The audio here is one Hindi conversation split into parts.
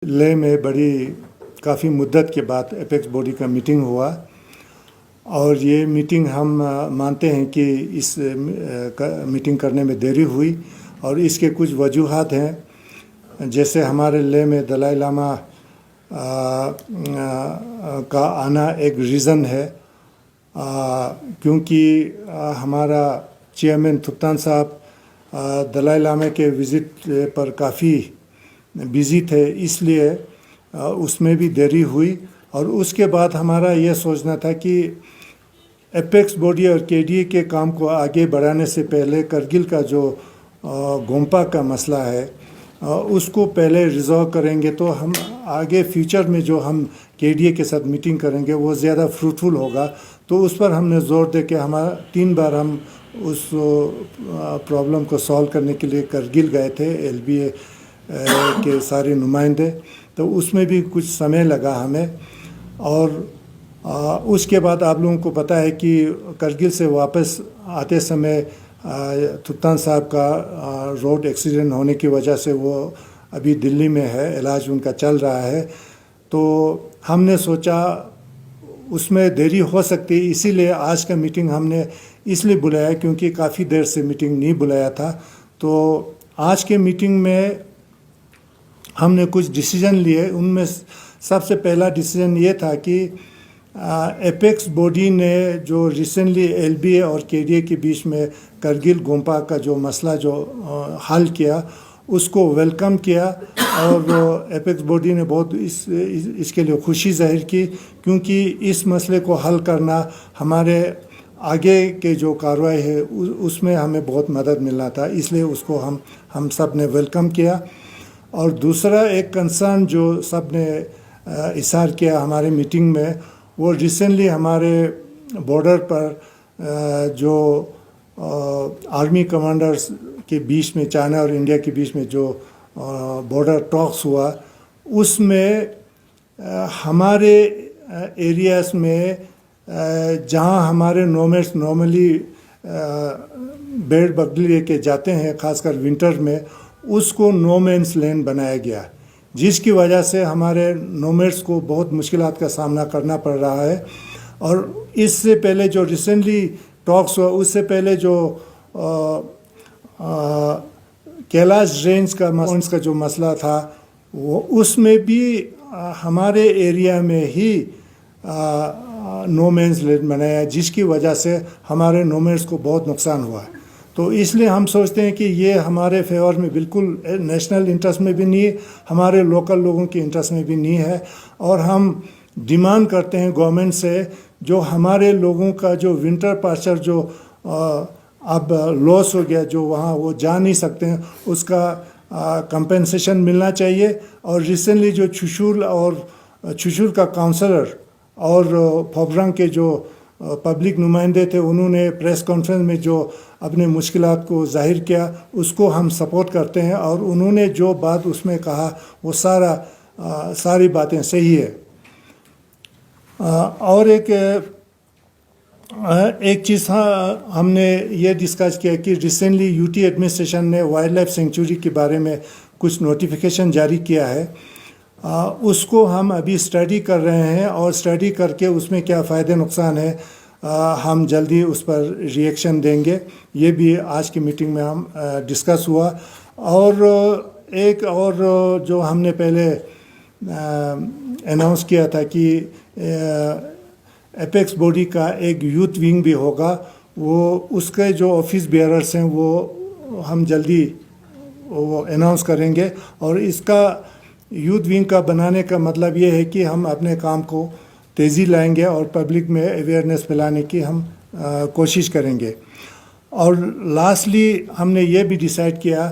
लेह में काफ़ी मुद्दत के बाद एपेक्स बॉडी का मीटिंग हुआ और ये मीटिंग हम मानते हैं कि इस मीटिंग करने में देरी हुई और इसके कुछ वजूहात हैं। जैसे हमारे लेह में दलाई लामा का आना एक रीज़न है, क्योंकि हमारा चेयरमैन थुप्तान साहब दलाई लामा के विज़िट पर काफ़ी बिज़ी थे, इसलिए उसमें भी देरी हुई। और उसके बाद हमारा यह सोचना था कि एपेक्स बॉडी और केडीए के काम को आगे बढ़ाने से पहले करगिल का जो गोम्पा का मसला है उसको पहले रिजॉल्व करेंगे तो हम आगे फ्यूचर में जो हम केडीए के साथ मीटिंग करेंगे वो ज़्यादा फ्रूटफुल होगा। तो उस पर हमने ज़ोर दे के हमारा 3 बार हम उस प्रॉब्लम को सॉल्व करने के लिए करगिल गए थे, एलबीए के सारे नुमाइंदे, तो उसमें भी कुछ समय लगा हमें। और उसके बाद आप लोगों को पता है कि करगिल से वापस आते समय थुप्तान साहब का रोड एक्सीडेंट होने की वजह से वो अभी दिल्ली में है, इलाज उनका चल रहा है। तो हमने सोचा उसमें देरी हो सकती है, इसीलिए आज का मीटिंग हमने इसलिए बुलाया क्योंकि काफ़ी देर से मीटिंग नहीं बुलाया था। तो आज के मीटिंग में हमने कुछ डिसीजन लिए। उनमें सबसे पहला डिसीजन ये था कि एपेक्स बॉडी ने जो रिसेंटली एलबीए और केडीए के बीच में करगिल गोम्पा का जो मसला जो हल किया उसको वेलकम किया और एपेक्स बॉडी ने बहुत इसके लिए खुशी जाहिर की, क्योंकि इस मसले को हल करना हमारे आगे के जो कार्रवाई है उसमें हमें बहुत मदद मिलना था, इसलिए उसको हम सब ने वेलकम किया। और दूसरा एक कंसर्न जो सब ने इशार किया हमारे मीटिंग में, वो रिसेंटली हमारे बॉर्डर पर जो आर्मी कमांडर्स के बीच में, चाइना और इंडिया के बीच में जो बॉर्डर टॉक्स हुआ, उसमें हमारे एरियाज़ में जहां हमारे नोमैड्स नॉर्मली बेड बगली लेके जाते हैं, खासकर विंटर में, उसको नो मैन्स लैंड बनाया गया, जिसकी वजह से हमारे नोमैड्स को बहुत मुश्किलात का सामना करना पड़ रहा है। और इससे पहले जो रिसेंटली टॉक्स हुआ, उससे पहले जो कैलाश रेंज का जो मसला था वो उसमें भी हमारे एरिया में ही नो मैन्स लैंड बनाया, जिसकी वजह से हमारे नोमैड्स को बहुत नुकसान हुआ है। तो इसलिए हम सोचते हैं कि ये हमारे फेवर में बिल्कुल नेशनल इंटरेस्ट में भी नहीं है, हमारे लोकल लोगों के इंटरेस्ट में भी नहीं है। और हम डिमांड करते हैं गवर्नमेंट से, जो हमारे लोगों का जो विंटर पास्चर जो अब लॉस हो गया, जो वहाँ वो जा नहीं सकते हैं, उसका कंपेंसेशन मिलना चाहिए। और रिसेंटली जो छुशूल का काउंसलर और फोबरंग के जो पब्लिक नुमाइंदे थे, उन्होंने प्रेस कॉन्फ्रेंस में जो अपने मुश्किलात को जाहिर किया, उसको हम सपोर्ट करते हैं। और उन्होंने जो बात उसमें कहा वो सारी बातें सही है। और एक चीज़ हमने ये डिस्कस किया कि रिसेंटली यूटी एडमिनिस्ट्रेशन ने वाइल्ड लाइफ सेंचुरी के बारे में कुछ नोटिफिकेशन जारी किया है, उसको हम अभी स्टडी कर रहे हैं और स्टडी करके उसमें क्या फ़ायदे नुकसान है हम जल्दी उस पर रिएक्शन देंगे। ये भी आज की मीटिंग में हम डिस्कस हुआ। और एक और जो हमने पहले अनाउंस किया था कि एपेक्स बॉडी का एक यूथ विंग भी होगा, वो उसके जो ऑफिस बेयरर्स हैं वो हम जल्दी वो अनाउंस करेंगे। और इसका यूथ विंग का बनाने का मतलब ये है कि हम अपने काम को तेज़ी लाएंगे और पब्लिक में अवेयरनेस फैलाने की हम कोशिश करेंगे। और लास्टली हमने ये भी डिसाइड किया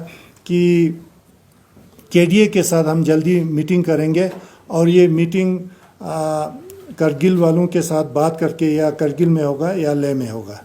कि केडीए के साथ हम जल्दी मीटिंग करेंगे और ये मीटिंग करगिल वालों के साथ बात करके या करगिल में होगा या लेह में होगा।